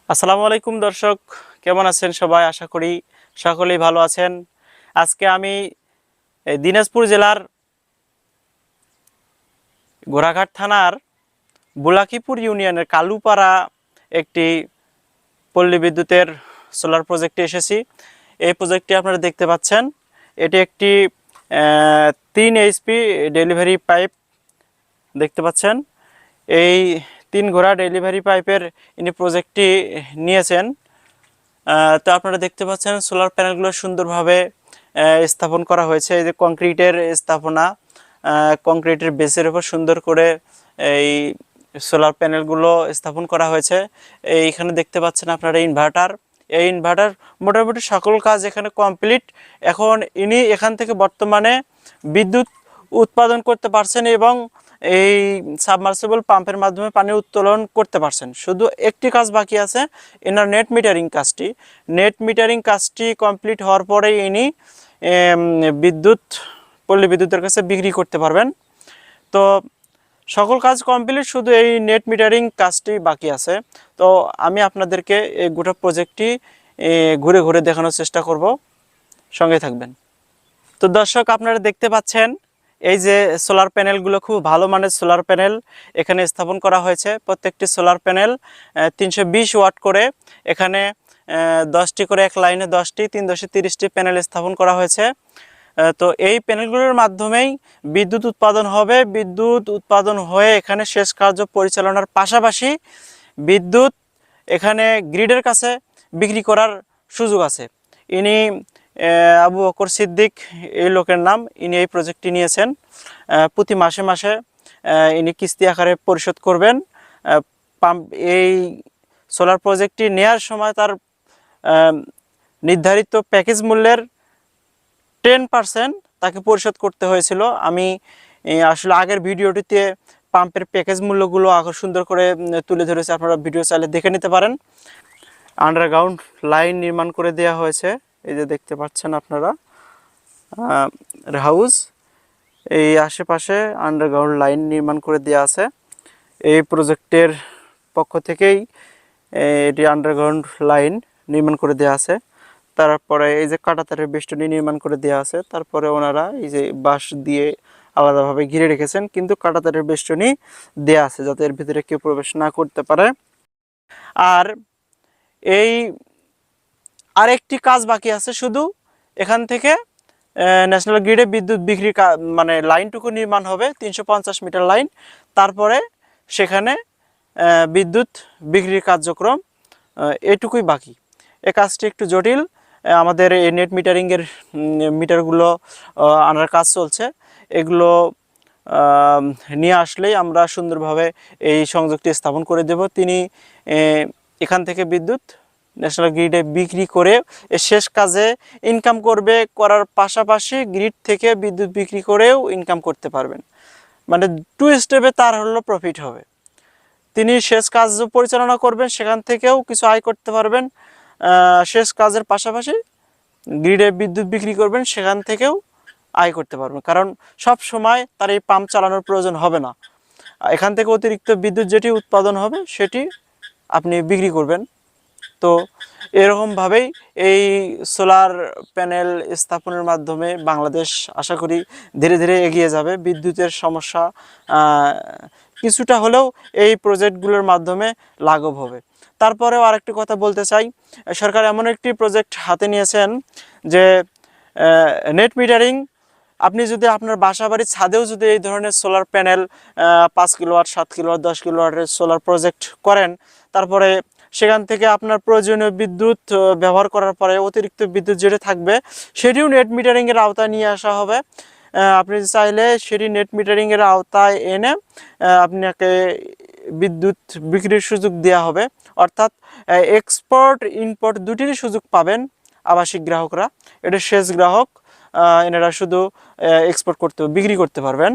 আসসালামু আলাইকুম দর্শক, কেমন আছেন সবাই? আশা করি সকলেই ভালো আছেন। আজকে আমি দিনাজপুর জেলার ঘোড়াঘাট থানার বুলাকিপুর ইউনিয়নের কালুপাড়া একটি পল্লী বিদ্যুতের সোলার প্রজেক্টে এসেছি। এই প্রজেক্টটি আপনারা দেখতে পাচ্ছেন, এটি একটি 3 এইচপি ডেলিভারি পাইপ দেখতে পাচ্ছেন। এই 3 ঘোড়া ডেলিভারি পাইপের ইনি প্রজেক্টটি নিয়েছেন। তো আপনারা দেখতে পাচ্ছেন সোলার প্যানেলগুলো সুন্দরভাবে স্থাপন করা হয়েছে। এই যে কংক্রিটের স্থাপনা, কংক্রিটের বেসের উপর সুন্দর করে এই সোলার প্যানেলগুলো স্থাপন করা হয়েছে। এইখানে দেখতে পাচ্ছেন আপনারা ইনভার্টার। এই ইনভার্টার মোটামুটি সকল কাজ এখানে কমপ্লিট। এখন ইনি এখান থেকে বর্তমানে বিদ্যুৎ উৎপাদন করতে পারছেন এবং এই সাবমার্সিবল পাম্পের মাধ্যমে পানি উত্তোলন করতে পারছেন। শুধু একটি কাজ বাকি আছে, এনার নেট মিটারিং কাজটি কমপ্লিট হওয়ার পরে ইনি পল্লী বিদ্যুতের কাছে বিক্রি করতে পারবেন। তো সকল কাজ কমপ্লিট, শুধু এই নেট মিটারিং কাজটি বাকি আছে। তো আমি আপনাদেরকে এই গোটা প্রজেক্টটি ঘুরে ঘুরে দেখানোর চেষ্টা করব, সঙ্গে থাকবেন। তো দর্শক, আপনারা দেখতে পাচ্ছেন এই যে সোলার প্যানেলগুলো খুব ভালো মানের সোলার প্যানেল এখানে স্থাপন করা হয়েছে। প্রত্যেকটি সোলার প্যানেল 320 ওয়াট করে। এখানে 10টি করে এক লাইনে 10টি 3×30টি প্যানেল স্থাপন করা হয়েছে। তো এই প্যানেলগুলোর মাধ্যমেই বিদ্যুৎ উৎপাদন হবে। বিদ্যুৎ উৎপাদন হয়ে এখানে শেষ কার্য পরিচালনার পাশাপাশি বিদ্যুৎ এখানে গ্রিডের কাছে বিক্রি করার সুযোগ আছে। ইনি আবু বকর সিদ্দিক এই লোকের নাম। ইনি এই প্রজেক্টটি নিয়েছেন। প্রতি মাসে মাসে ইনি কিস্তি আকারে পরিশোধ করবেন। এই সোলার প্রজেক্টটি নেয়ার সময় তার নির্ধারিত প্যাকেজ মূল্যের 10% তাকে পরিশোধ করতে হয়েছিল। আমি আসলে আগের ভিডিওটিতে পাম্পের প্যাকেজ মূল্যগুলো সুন্দর করে তুলে ধরেছে, আপনারা ভিডিও চাইলে দেখে নিতে পারেন। আন্ডারগ্রাউন্ড লাইন নির্মাণ করে দেওয়া হয়েছে, এই যে দেখতে পাচ্ছেন আপনারা হাউস। এই আশেপাশে আন্ডারগ্রাউন্ড লাইন নির্মাণ করে দেওয়া আছে। এই প্রজেক্টের পক্ষ থেকেই এটি আন্ডারগ্রাউন্ড লাইন নির্মাণ করে দেওয়া আছে। তারপরে এই যে কাঁটাতারের বেষ্টনী নির্মাণ করে দেওয়া আছে। তারপরে ওনারা এই যে বাঁশ দিয়ে আলাদাভাবে ঘিরে রেখেছেন, কিন্তু কাঁটাতারের বেষ্টনী দেওয়া আছে যাতে এর ভিতরে কেউ প্রবেশ না করতে পারে। আর এই আরেকটি কাজ বাকি আছে, শুধু এখান থেকে ন্যাশনাল গ্রিডে বিদ্যুৎ বিক্রি মানে লাইনটুকু নির্মাণ হবে 350 মিটার লাইন। তারপরে সেখানে বিদ্যুৎ বিক্রির কার্যক্রম এটুকুই বাকি। এই কাজটি একটু জটিল। আমাদের এই নেট মিটারিংয়ের মিটারগুলো আনার কাজ চলছে। এগুলো নিয়ে আসলেই আমরা সুন্দরভাবে এই সংযোগটি স্থাপন করে দেব। তিনি এখান থেকে বিদ্যুৎ ন্যাশনাল গ্রিডে বিক্রি করে শেষ কাজে ইনকাম করবে, করার পাশাপাশি গ্রিড থেকে বিদ্যুৎ বিক্রি করেও ইনকাম করতে পারবেন। মানে 2 স্টেপে তার হলো প্রফিট হবে। তিনি শেষ কাজ পরিচালনা করবেন, সেখান থেকেও কিছু আয় করতে পারবেন। শেষ কাজের পাশাপাশি গ্রিডে বিদ্যুৎ বিক্রি করবেন, সেখান থেকেও আয় করতে পারবেন। কারণ সব সময় তার এই পাম্প চালানোর প্রয়োজন হবে না। এখান থেকে অতিরিক্ত বিদ্যুৎ যেটি উৎপাদন হবে সেটি আপনি বিক্রি করবেন। তো এরকমভাবেই এই সোলার প্যানেল স্থাপনের মাধ্যমে বাংলাদেশ আশা করি ধীরে ধীরে এগিয়ে যাবে। বিদ্যুতের সমস্যা কিছুটা হলেও এই প্রজেক্টগুলোর মাধ্যমে লাঘব হবে। তারপরেও আরেকটি কথা বলতে চাই, সরকার এমন একটি প্রজেক্ট হাতে নিয়েছেন যে নেট মিটারিং। আপনি যদি আপনার বাসা বাড়ির ছাদেও যদি এই ধরনের সোলার প্যানেল 5 কিলোওয়াট 7 কিলোওয়াট 10 কিলোওয়াটের সোলার প্রজেক্ট করেন, তারপরে সেখান থেকে আপনার প্রয়োজনীয় বিদ্যুৎ ব্যবহার করার পরে অতিরিক্ত বিদ্যুৎ যেটা থাকবে সেটিও নেট মিটারিংয়ের আওতায় নিয়ে আসা হবে। আপনি চাইলে সেটি নেট মিটারিংয়ের আওতায় এনে আপনাকে বিদ্যুৎ বিক্রির সুযোগ দেওয়া হবে। অর্থাৎ এক্সপোর্ট ইম্পোর্ট দুটিরই সুযোগ পাবেন আবাসিক গ্রাহকরা। এটা শেষ গ্রাহক, এনারা শুধু এক্সপোর্ট করতে বিক্রি করতে পারবেন।